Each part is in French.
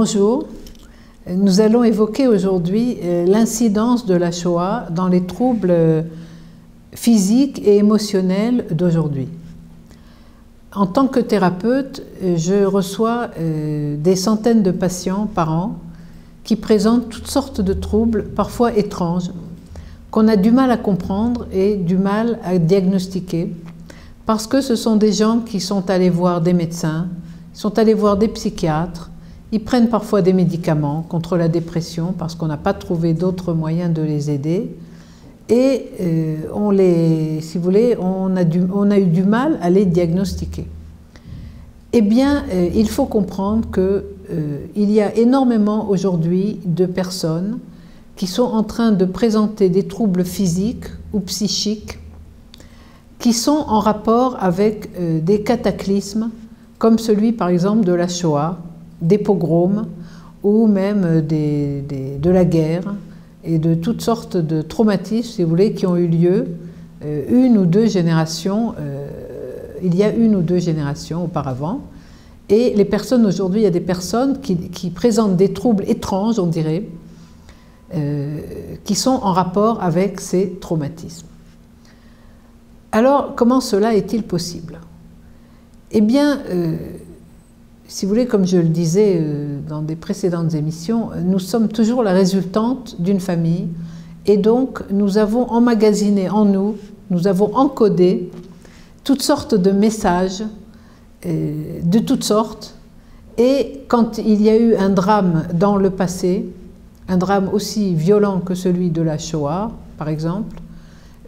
Bonjour, nous allons évoquer aujourd'hui l'incidence de la Shoah dans les troubles physiques et émotionnels d'aujourd'hui. En tant que thérapeute, je reçois des centaines de patients par an qui présentent toutes sortes de troubles, parfois étranges, qu'on a du mal à comprendre et du mal à diagnostiquer, parce que ce sont des gens qui sont allés voir des médecins, sont allés voir des psychiatres, ils prennent parfois des médicaments contre la dépression parce qu'on n'a pas trouvé d'autres moyens de les aider. Et si vous voulez, on a eu du mal à les diagnostiquer. Eh bien, il faut comprendre qu'il y a énormément aujourd'hui de personnes qui sont en train de présenter des troubles physiques ou psychiques qui sont en rapport avec des cataclysmes comme celui par exemple de la Shoah, des pogroms ou même de la guerre et de toutes sortes de traumatismes, si vous voulez, qui ont eu lieu une ou deux générations, il y a une ou deux générations auparavant. Et les personnes aujourd'hui, il y a des personnes qui présentent des troubles étranges, on dirait, qui sont en rapport avec ces traumatismes. Alors, comment cela est-il possible? Eh bien, si vous voulez, comme je le disais dans des précédentes émissions, nous sommes toujours la résultante d'une famille et donc nous avons emmagasiné en nous, nous avons encodé toutes sortes de messages de toutes sortes, et quand il y a eu un drame dans le passé, un drame aussi violent que celui de la Shoah, par exemple,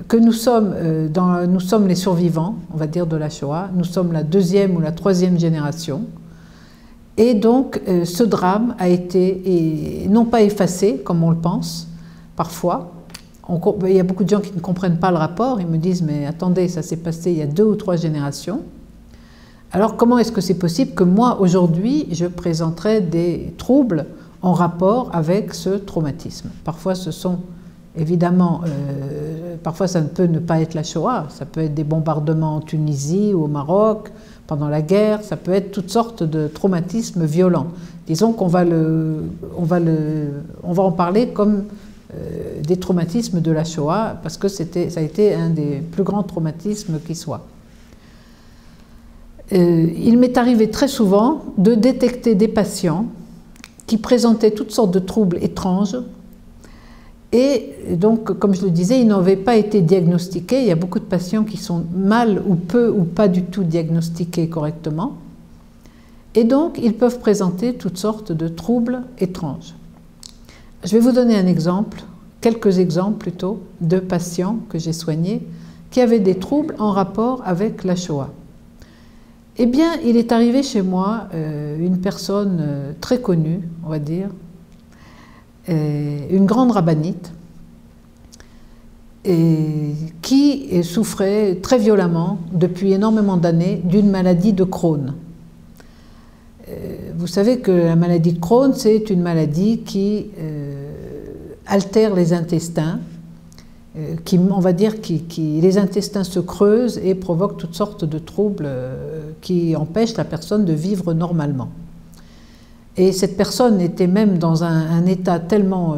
que nous sommes les survivants, on va dire, de la Shoah, nous sommes la deuxième ou la troisième génération. Et donc, ce drame a été, non pas effacé, comme on le pense, parfois. Il y a beaucoup de gens qui ne comprennent pas le rapport, ils me disent « mais attendez, ça s'est passé il y a 2 ou 3 générations ». Alors, comment est-ce que c'est possible que moi, aujourd'hui, je présenterais des troubles en rapport avec ce traumatisme? Parfois, ce sont, évidemment, parfois ça ne peut ne pas être la Shoah, ça peut être des bombardements en Tunisie ou au Maroc, pendant la guerre, ça peut être toutes sortes de traumatismes violents. Disons qu'on va en parler comme des traumatismes de la Shoah, parce que ça a été un des plus grands traumatismes qui soit. Il m'est arrivé très souvent de détecter des patients qui présentaient toutes sortes de troubles étranges, et donc, comme je le disais, ils n'avaient pas été diagnostiqués. Il y a beaucoup de patients qui sont mal ou peu ou pas du tout diagnostiqués correctement. Et donc, ils peuvent présenter toutes sortes de troubles étranges. Je vais vous donner un exemple, quelques exemples plutôt, de patients que j'ai soignés qui avaient des troubles en rapport avec la Shoah. Eh bien, il est arrivé chez moi une personne très connue, on va dire, une grande rabbinite, qui souffrait très violemment depuis énormément d'années d'une maladie de Crohn. Vous savez que la maladie de Crohn, c'est une maladie qui altère les intestins, on va dire les intestins se creusent et provoquent toutes sortes de troubles qui empêchent la personne de vivre normalement. Et cette personne était même dans un état tellement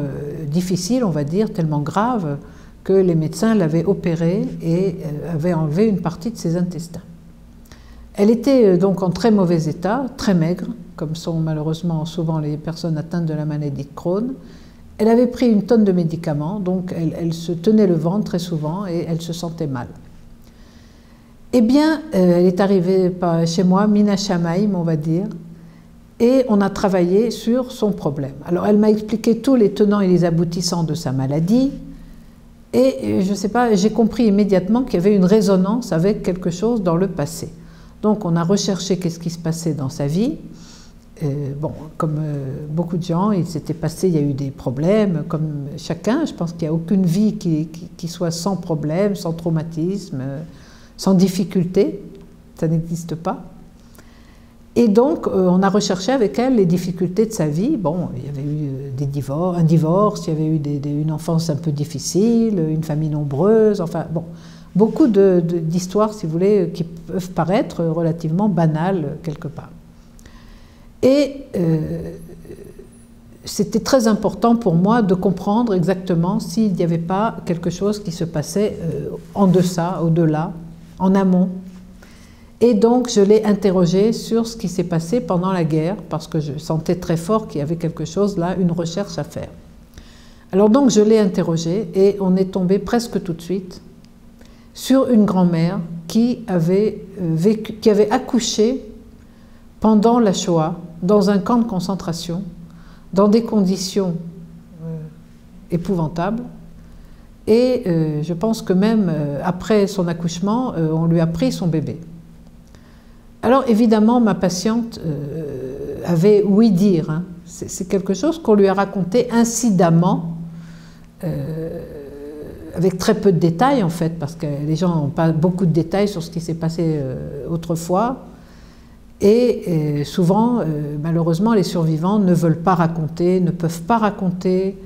difficile, on va dire, tellement grave, que les médecins l'avaient opérée et avaient enlevé une partie de ses intestins. Elle était donc en très mauvais état, très maigre, comme sont malheureusement souvent les personnes atteintes de la maladie de Crohn. Elle avait pris une tonne de médicaments, donc elle se tenait le ventre très souvent et elle se sentait mal. Eh bien, elle est arrivée chez moi, Mina Shamaim, on va dire, et on a travaillé sur son problème. Alors, elle m'a expliqué tous les tenants et les aboutissants de sa maladie, et je ne sais pas, j'ai compris immédiatement qu'il y avait une résonance avec quelque chose dans le passé. Donc, on a recherché qu'est-ce qui se passait dans sa vie. Bon, comme beaucoup de gens, il s'était passé, il y a eu des problèmes, comme chacun. Je pense qu'il n'y a aucune vie qui soit sans problème, sans traumatisme, sans difficulté. Ça n'existe pas. Et donc, on a recherché avec elle les difficultés de sa vie. Bon, il y avait eu un divorce, il y avait eu une enfance un peu difficile, une famille nombreuse, enfin, bon, beaucoup d'histoires, si vous voulez, qui peuvent paraître relativement banales quelque part. Et c'était très important pour moi de comprendre exactement s'il n'y avait pas quelque chose qui se passait en deçà, au-delà, en amont. Et donc je l'ai interrogé sur ce qui s'est passé pendant la guerre, parce que je sentais très fort qu'il y avait quelque chose là, une recherche à faire. Alors donc je l'ai interrogé et on est tombé presque tout de suite sur une grand-mère qui avait accouché pendant la Shoah dans un camp de concentration, dans des conditions épouvantables. Et je pense que même après son accouchement, on lui a pris son bébé. Alors évidemment, ma patiente avait ouï dire, hein. C'est quelque chose qu'on lui a raconté incidemment, avec très peu de détails en fait, parce que les gens n'ont pas beaucoup de détails sur ce qui s'est passé autrefois. Et souvent, malheureusement, les survivants ne veulent pas raconter, ne peuvent pas raconter,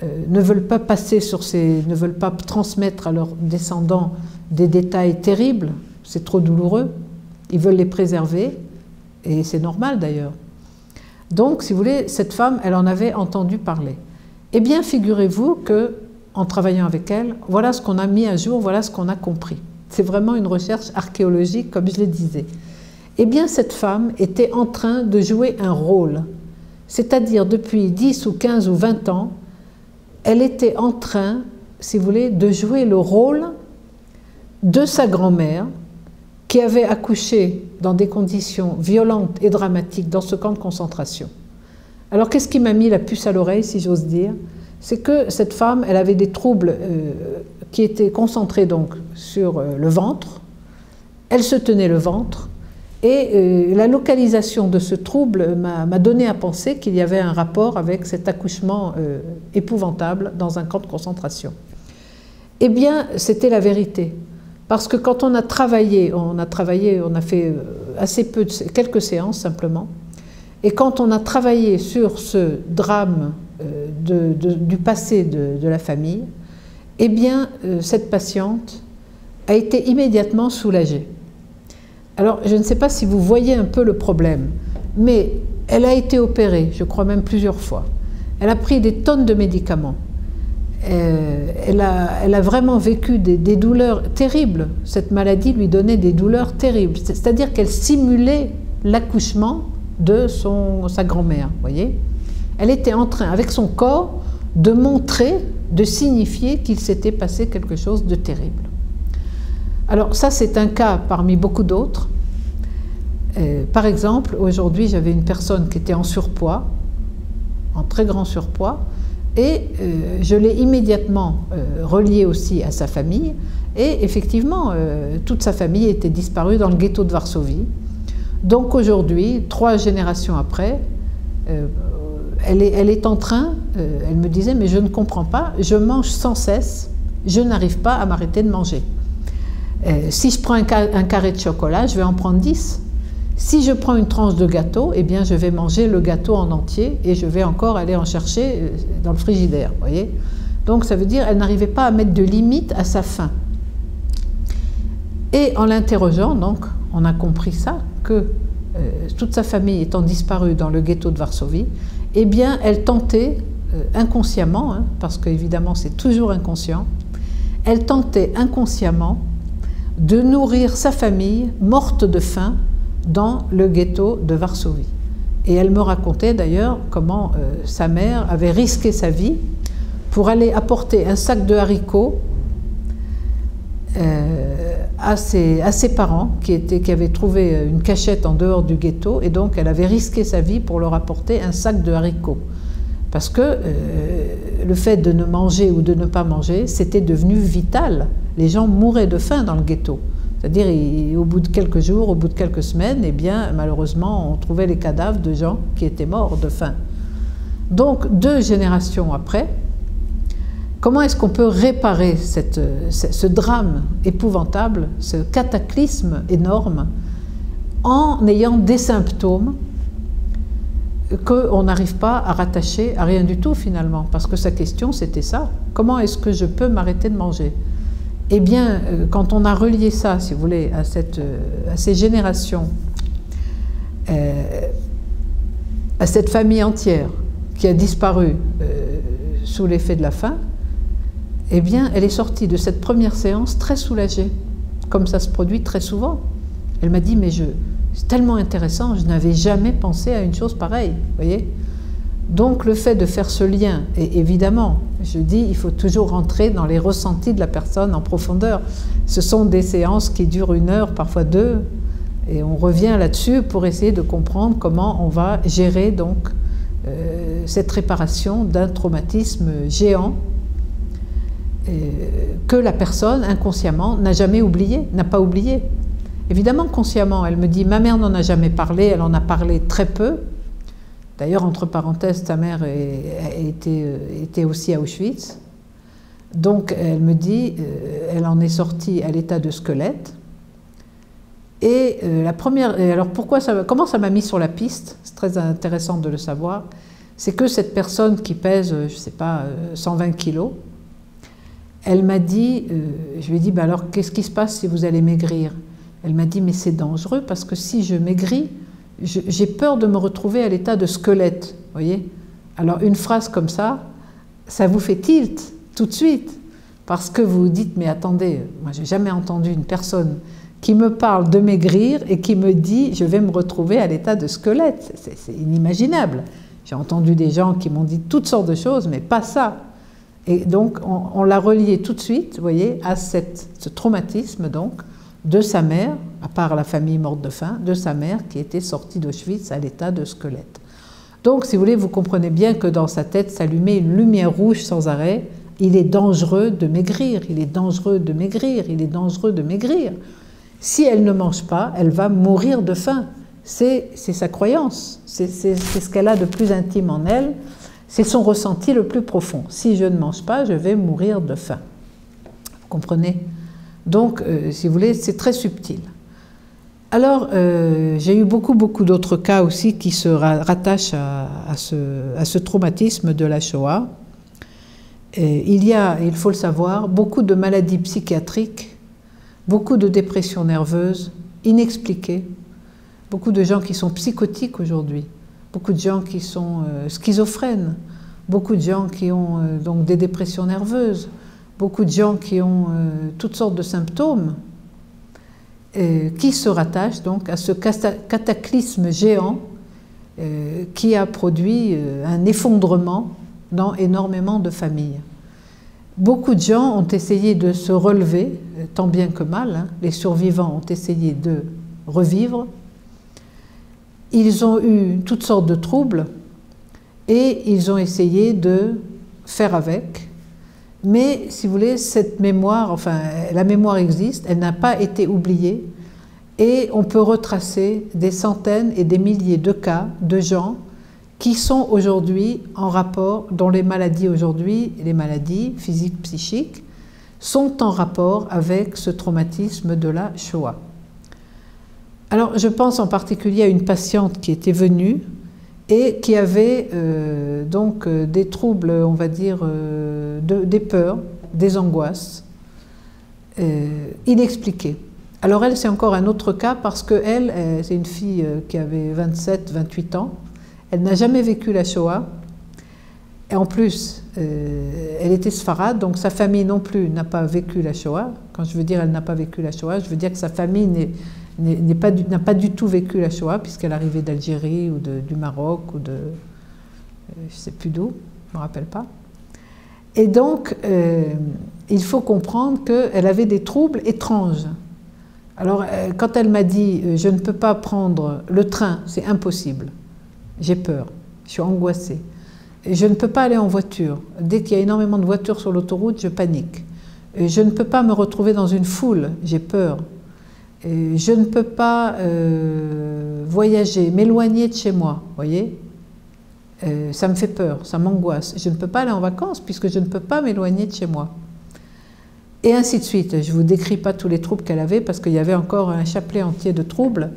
ne veulent pas ne veulent pas transmettre à leurs descendants des détails terribles. C'est trop douloureux. Ils veulent les préserver, et c'est normal d'ailleurs. Donc, si vous voulez, cette femme, elle en avait entendu parler. Eh bien, figurez-vous que, en travaillant avec elle, voilà ce qu'on a mis à jour, voilà ce qu'on a compris. C'est vraiment une recherche archéologique, comme je le disais. Eh bien, cette femme était en train de jouer un rôle. C'est-à-dire, depuis 10 ou 15 ou 20 ans, elle était en train, si vous voulez, de jouer le rôle de sa grand-mère, qui avait accouché dans des conditions violentes et dramatiques dans ce camp de concentration. Alors, qu'est-ce qui m'a mis la puce à l'oreille, si j'ose dire? C'est que cette femme, elle avait des troubles qui étaient concentrés donc sur le ventre. Elle se tenait le ventre. Et la localisation de ce trouble m'a donné à penser qu'il y avait un rapport avec cet accouchement épouvantable dans un camp de concentration. Eh bien, c'était la vérité. Parce que quand on a travaillé, on a fait assez peu, quelques séances simplement, et quand on a travaillé sur ce drame du passé de la famille, eh bien, cette patiente a été immédiatement soulagée. Alors, je ne sais pas si vous voyez un peu le problème, mais elle a été opérée, je crois même plusieurs fois. Elle a pris des tonnes de médicaments. Elle a vraiment vécu des douleurs terribles. Cette maladie lui donnait des douleurs terribles. C'est-à-dire qu'elle simulait l'accouchement de sa grand-mère, voyez. Elle était en train, avec son corps, de montrer, de signifier qu'il s'était passé quelque chose de terrible. Alors ça, c'est un cas parmi beaucoup d'autres. Par exemple, aujourd'hui, j'avais une personne qui était en surpoids, en très grand surpoids, et je l'ai immédiatement relié aussi à sa famille, et effectivement, toute sa famille était disparue dans le ghetto de Varsovie. Donc aujourd'hui, 3 générations après, elle est en train, elle me disait, mais je ne comprends pas, je mange sans cesse, je n'arrive pas à m'arrêter de manger. Si je prends un carré de chocolat, je vais en prendre 10. Si je prends une tranche de gâteau, eh bien je vais manger le gâteau en entier et je vais encore aller en chercher dans le frigidaire, voyez. Donc ça veut dire qu'elle n'arrivait pas à mettre de limite à sa faim. Et en l'interrogeant, donc, on a compris ça, que toute sa famille étant disparue dans le ghetto de Varsovie, eh bien elle tentait inconsciemment, hein, parce qu'évidemment c'est toujours inconscient, elle tentait inconsciemment de nourrir sa famille morte de faim dans le ghetto de Varsovie. Et elle me racontait d'ailleurs comment sa mère avait risqué sa vie pour aller apporter un sac de haricots à ses parents qui avaient trouvé une cachette en dehors du ghetto, et donc elle avait risqué sa vie pour leur apporter un sac de haricots. Parce que le fait de ne manger ou de ne pas manger, c'était devenu vital. Les gens mouraient de faim dans le ghetto. C'est-à-dire, au bout de quelques jours, au bout de quelques semaines, eh bien, malheureusement, on trouvait les cadavres de gens qui étaient morts de faim. Donc, 2 générations après, comment est-ce qu'on peut réparer ce drame épouvantable, ce cataclysme énorme, en ayant des symptômes qu'on n'arrive pas à rattacher à rien du tout finalement? Parce que sa question, c'était ça. Comment est-ce que je peux m'arrêter de manger? Eh bien, quand on a relié ça, si vous voulez, à ces générations, à cette famille entière qui a disparu sous l'effet de la faim, eh bien, elle est sortie de cette première séance très soulagée, comme ça se produit très souvent. Elle m'a dit, mais c'est tellement intéressant, je n'avais jamais pensé à une chose pareille, vous voyez. Donc, le fait de faire ce lien, et évidemment, je dis, il faut toujours rentrer dans les ressentis de la personne en profondeur. Ce sont des séances qui durent 1 heure, parfois 2, et on revient là-dessus pour essayer de comprendre comment on va gérer donc cette réparation d'un traumatisme géant que la personne, inconsciemment, n'a jamais oublié, n'a pas oublié. Évidemment, consciemment, elle me dit, ma mère n'en a jamais parlé, elle en a parlé très peu. D'ailleurs, entre parenthèses, ta mère était aussi à Auschwitz. Donc, elle me dit, elle en est sortie à l'état de squelette. Et alors comment ça m'a mis sur la piste, c'est très intéressant de le savoir, c'est que cette personne qui pèse, je ne sais pas, 120 kilos, elle m'a dit, je lui ai dit, bah alors qu'est-ce qui se passe si vous allez maigrir? Elle m'a dit, mais c'est dangereux parce que si je maigris, j'ai peur de me retrouver à l'état de squelette, voyez. Alors une phrase comme ça vous fait tilt tout de suite, parce que vous vous dites, mais attendez, moi j'ai jamais entendu une personne qui me parle de maigrir et qui me dit, je vais me retrouver à l'état de squelette. C'est inimaginable. J'ai entendu des gens qui m'ont dit toutes sortes de choses, mais pas ça. Et donc on l'a relié tout de suite, vous voyez, à ce traumatisme donc, de sa mère, à part la famille morte de faim, de sa mère qui était sortie d'Auschwitz à l'état de squelette. Donc, si vous voulez, vous comprenez bien que dans sa tête s'allumait une lumière rouge sans arrêt. Il est dangereux de maigrir, il est dangereux de maigrir, il est dangereux de maigrir. Si elle ne mange pas, elle va mourir de faim. C'est sa croyance, c'est ce qu'elle a de plus intime en elle, c'est son ressenti le plus profond. Si je ne mange pas, je vais mourir de faim. Vous comprenez ? Donc, si vous voulez, c'est très subtil. Alors, j'ai eu beaucoup d'autres cas aussi qui se rattachent à ce traumatisme de la Shoah. Et il faut le savoir, beaucoup de maladies psychiatriques, beaucoup de dépressions nerveuses inexpliquées, beaucoup de gens qui sont psychotiques aujourd'hui, beaucoup de gens qui sont schizophrènes, beaucoup de gens qui ont donc des dépressions nerveuses, beaucoup de gens qui ont toutes sortes de symptômes qui se rattachent donc à ce cataclysme géant qui a produit un effondrement dans énormément de familles. Beaucoup de gens ont essayé de se relever, tant bien que mal, hein. Les survivants ont essayé de revivre. Ils ont eu toutes sortes de troubles et ils ont essayé de faire avec. Mais, si vous voulez, cette mémoire, enfin, la mémoire existe, elle n'a pas été oubliée et on peut retracer des centaines et des milliers de cas de gens qui sont aujourd'hui en rapport, dont les maladies aujourd'hui, les maladies physiques, psychiques, sont en rapport avec ce traumatisme de la Shoah. Alors, je pense en particulier à une patiente qui était venue et qui avait donc des troubles, on va dire, des peurs, des angoisses inexpliquées. Alors elle, c'est encore un autre cas parce qu'elle, c'est une fille qui avait 27, 28 ans, elle n'a jamais vécu la Shoah, et en plus, elle était sfarade, donc sa famille non plus n'a pas vécu la Shoah. Quand je veux dire elle n'a pas vécu la Shoah, je veux dire que sa famille n'a pas du tout vécu la Shoah, puisqu'elle arrivait d'Algérie ou du Maroc ou de je ne sais plus d'où, je ne me rappelle pas. Et donc, il faut comprendre qu'elle avait des troubles étranges. Alors, quand elle m'a dit « je ne peux pas prendre le train, c'est impossible, j'ai peur, je suis angoissée, je ne peux pas aller en voiture, dès qu'il y a énormément de voitures sur l'autoroute, je panique, je ne peux pas me retrouver dans une foule, j'ai peur, je ne peux pas voyager, m'éloigner de chez moi, vous voyez, ça me fait peur, ça m'angoisse. Je ne peux pas aller en vacances puisque je ne peux pas m'éloigner de chez moi. » Et ainsi de suite. Je ne vous décris pas tous les troubles qu'elle avait parce qu'il y avait encore un chapelet entier de troubles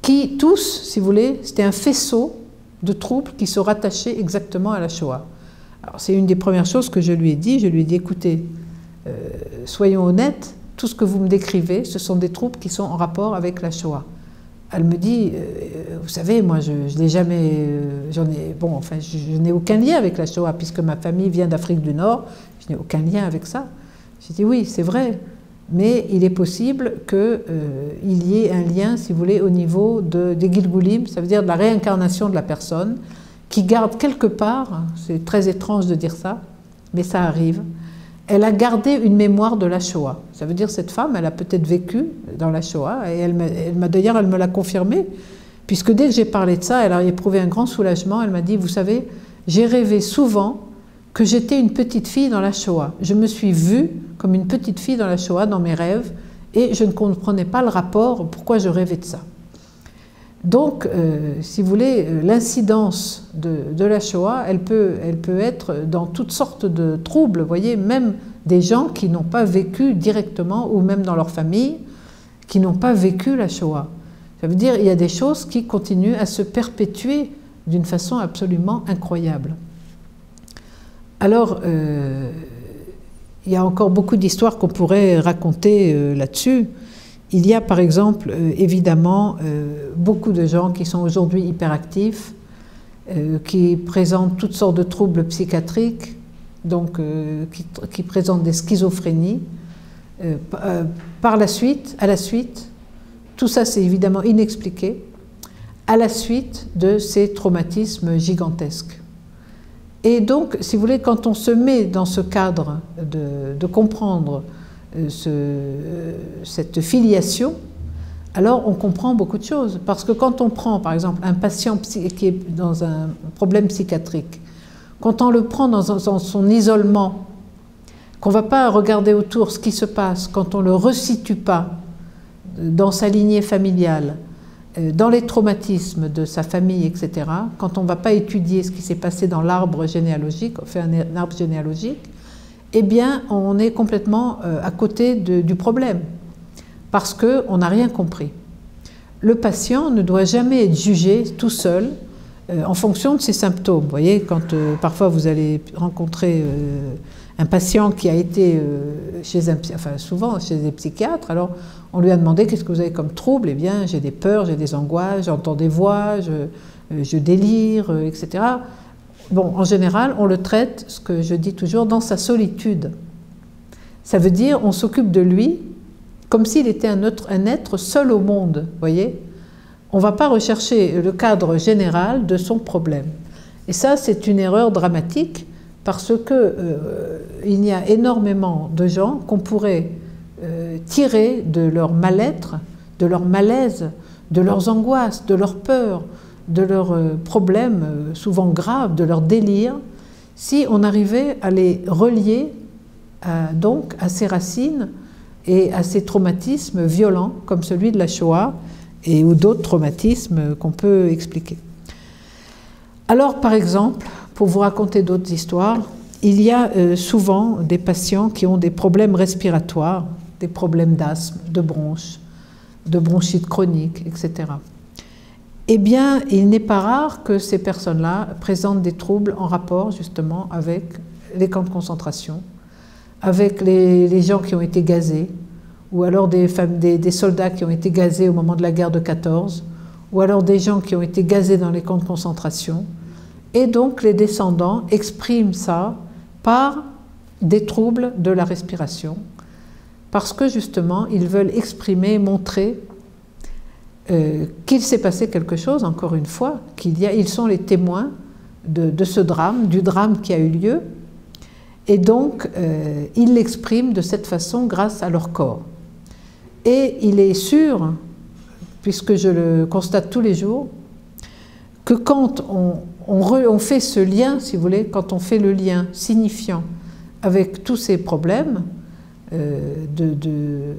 qui, tous, si vous voulez, c'était un faisceau de troubles qui se rattachaient exactement à la Shoah. Alors c'est une des premières choses que je lui ai dit. Je lui ai dit, écoutez, soyons honnêtes, tout ce que vous me décrivez, ce sont des troubles qui sont en rapport avec la Shoah. elle me dit, vous savez, moi je n'ai jamais, je n'ai aucun lien avec la Shoah, puisque ma famille vient d'Afrique du Nord, je n'ai aucun lien avec ça. J'ai dit oui, c'est vrai, mais il est possible qu'il y ait un lien, si vous voulez, au niveau des Gilgulim, ça veut dire de la réincarnation de la personne, qui garde quelque part, c'est très étrange de dire ça, mais ça arrive, elle a gardé une mémoire de la Shoah. Ça veut dire que cette femme, elle a peut-être vécu dans la Shoah, et d'ailleurs, elle me l'a confirmé, puisque dès que j'ai parlé de ça, elle a éprouvé un grand soulagement. Elle m'a dit, vous savez, j'ai rêvé souvent que j'étais une petite fille dans la Shoah. Je me suis vue comme une petite fille dans la Shoah, dans mes rêves, et je ne comprenais pas le rapport, pourquoi je rêvais de ça. Donc, si vous voulez, l'incidence de la Shoah, elle peut être dans toutes sortes de troubles, vous voyez, même des gens qui n'ont pas vécu directement, ou même dans leur famille, qui n'ont pas vécu la Shoah. Ça veut dire qu'il y a des choses qui continuent à se perpétuer d'une façon absolument incroyable. Alors, il y a encore beaucoup d'histoires qu'on pourrait raconter là-dessus. Il y a par exemple, évidemment, beaucoup de gens qui sont aujourd'hui hyperactifs, qui présentent toutes sortes de troubles psychiatriques, donc qui présentent des schizophrénies. À la suite, tout ça c'est évidemment inexpliqué, à la suite de ces traumatismes gigantesques. Et donc, si vous voulez, quand on se met dans ce cadre de comprendre cette filiation, alors on comprend beaucoup de choses. Parce que quand on prend, par exemple, un patient qui est dans un problème psychiatrique, quand on le prend dans son isolement, qu'on ne va pas regarder autour ce qui se passe, quand on ne le resitue pas dans sa lignée familiale, dans les traumatismes de sa famille, etc., quand on ne va pas étudier ce qui s'est passé dans l'arbre généalogique, on fait un arbre généalogique, eh bien, on est complètement à côté du problème, parce qu'on n'a rien compris. Le patient ne doit jamais être jugé tout seul en fonction de ses symptômes. Vous voyez, quand parfois vous allez rencontrer un patient qui a été souvent chez des psychiatres, alors on lui a demandé qu'est-ce que vous avez comme trouble. Eh bien, j'ai des peurs, j'ai des angoisses, j'entends des voix, je délire, etc. Bon, en général, on le traite, ce que je dis toujours, dans sa solitude. Ça veut dire, on s'occupe de lui comme s'il était un être seul au monde, vous voyez. On ne va pas rechercher le cadre général de son problème. Et ça, c'est une erreur dramatique, parce que il y a énormément de gens qu'on pourrait tirer de leur mal-être, de leur malaise, de leurs angoisses, de leurs peurs, de leurs problèmes souvent graves, de leurs délires, si on arrivait à les relier donc à ces racines et à ces traumatismes violents comme celui de la Shoah ou d'autres traumatismes qu'on peut expliquer. Alors, par exemple, pour vous raconter d'autres histoires, il y a souvent des patients qui ont des problèmes respiratoires, des problèmes d'asthme, de bronches, de bronchite chronique, etc. Eh bien, il n'est pas rare que ces personnes-là présentent des troubles en rapport justement avec les camps de concentration, avec les gens qui ont été gazés, ou alors des soldats qui ont été gazés au moment de la guerre de 14, ou alors des gens qui ont été gazés dans les camps de concentration. Et donc les descendants expriment ça par des troubles de la respiration, parce que justement ils veulent exprimer, montrer qu'il s'est passé quelque chose, encore une fois, ils sont les témoins de ce drame, du drame qui a eu lieu, et donc ils l'expriment de cette façon grâce à leur corps. Et il est sûr, puisque je le constate tous les jours, que quand on fait ce lien, si vous voulez, quand on fait le lien signifiant avec tous ces problèmes, de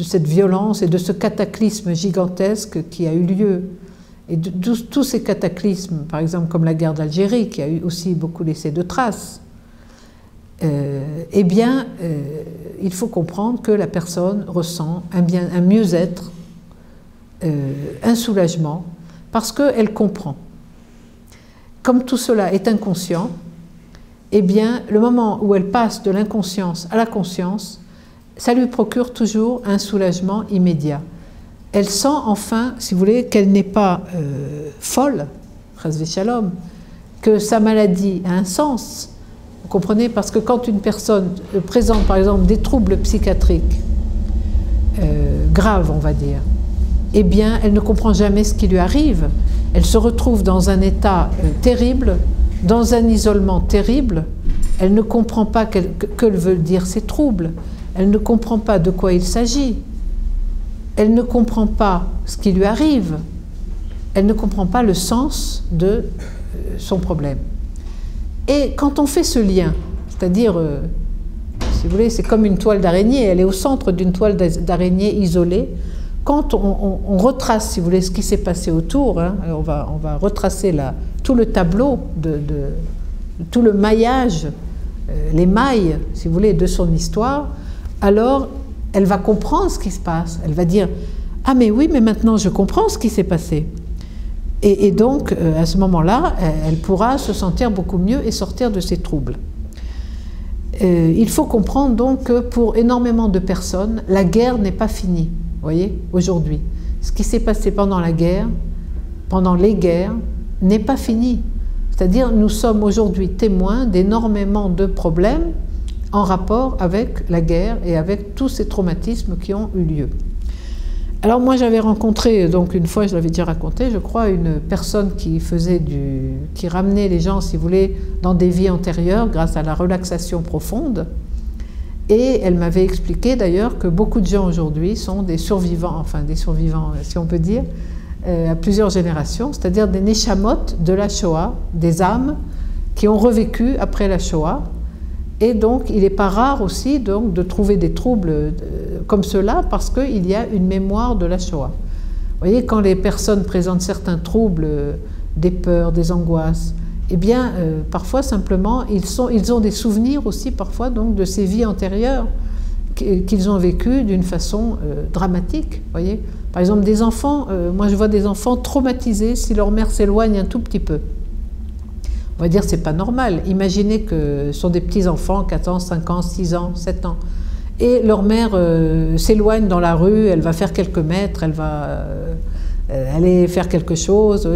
cette violence et de ce cataclysme gigantesque qui a eu lieu, et de tous ces cataclysmes, par exemple comme la guerre d'Algérie, qui a eu aussi beaucoup laissé de traces, eh bien, il faut comprendre que la personne ressent un mieux-être, un soulagement, parce qu'elle comprend. Comme tout cela est inconscient, eh bien, le moment où elle passe de l'inconscience à la conscience, ça lui procure toujours un soulagement immédiat. elle sent enfin, si vous voulez, qu'elle n'est pas folle, chas v'shalom, que sa maladie a un sens. Vous comprenez? Parce que quand une personne présente, par exemple, des troubles psychiatriques graves, on va dire, eh bien, elle ne comprend jamais ce qui lui arrive. Elle se retrouve dans un état terrible, dans un isolement terrible. Elle ne comprend pas que veulent dire ces troubles. Elle ne comprend pas de quoi il s'agit. Elle ne comprend pas ce qui lui arrive. Elle ne comprend pas le sens de son problème. Et quand on fait ce lien, c'est-à-dire, si vous voulez, c'est comme une toile d'araignée, elle est au centre d'une toile d'araignée isolée. Quand on retrace, si vous voulez, ce qui s'est passé autour, hein, on va retracer tout le tableau, tout le maillage, les mailles, si vous voulez, de son histoire, alors elle va comprendre ce qui se passe. Elle va dire « Ah mais oui, mais maintenant je comprends ce qui s'est passé ». Et donc, à ce moment-là, elle pourra se sentir beaucoup mieux et sortir de ses troubles. Il faut comprendre donc que pour énormément de personnes, la guerre n'est pas finie, vous voyez, aujourd'hui. Ce qui s'est passé pendant la guerre, pendant les guerres, n'est pas fini. C'est-à-dire, nous sommes aujourd'hui témoins d'énormément de problèmes en rapport avec la guerre et avec tous ces traumatismes qui ont eu lieu. Alors moi j'avais rencontré, donc une fois je l'avais déjà raconté, je crois, une personne qui ramenait les gens, si vous voulez, dans des vies antérieures grâce à la relaxation profonde. Et elle m'avait expliqué d'ailleurs que beaucoup de gens aujourd'hui sont des survivants, enfin des survivants si on peut dire, à plusieurs générations, c'est-à-dire des neshamot de la Shoah, des âmes qui ont revécu après la Shoah. Et donc, il n'est pas rare aussi donc, de trouver des troubles comme cela parce qu'il y a une mémoire de la Shoah. Vous voyez, quand les personnes présentent certains troubles, des peurs, des angoisses, eh bien, parfois, simplement, ils ont des souvenirs aussi, parfois, donc, de ces vies antérieures qu'ils ont vécues d'une façon dramatique. Vous voyez, par exemple, des enfants, moi je vois des enfants traumatisés si leur mère s'éloigne un tout petit peu. On va dire c'est pas normal. Imaginez que ce sont des petits-enfants, 4 ans, 5 ans, 6 ans, 7 ans. Et leur mère s'éloigne dans la rue, elle va faire quelques mètres, elle va aller faire quelque chose.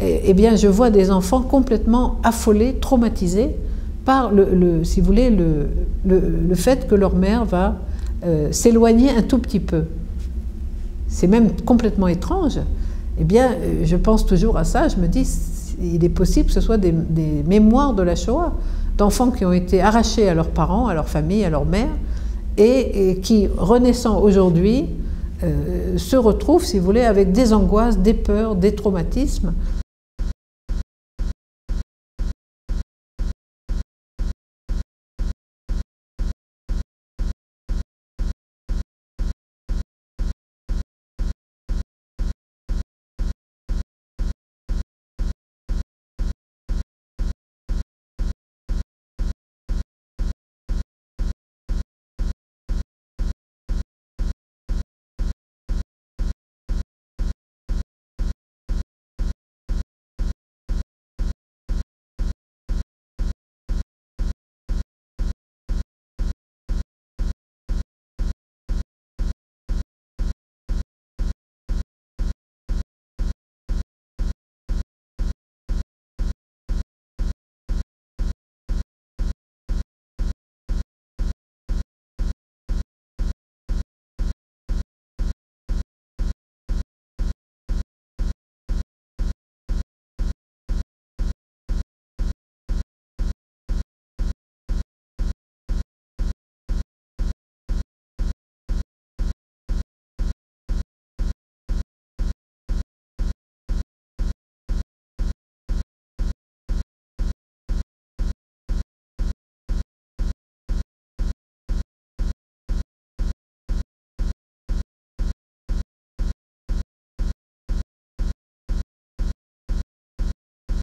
Eh bien, je vois des enfants complètement affolés, traumatisés par, si vous voulez, le fait que leur mère va s'éloigner un tout petit peu. C'est même complètement étrange. Eh bien, je pense toujours à ça, je me dis, il est possible que ce soit des mémoires de la Shoah, d'enfants qui ont été arrachés à leurs parents, à leur famille, à leur mère, et qui, renaissant aujourd'hui, se retrouvent, si vous voulez, avec des angoisses, des peurs, des traumatismes,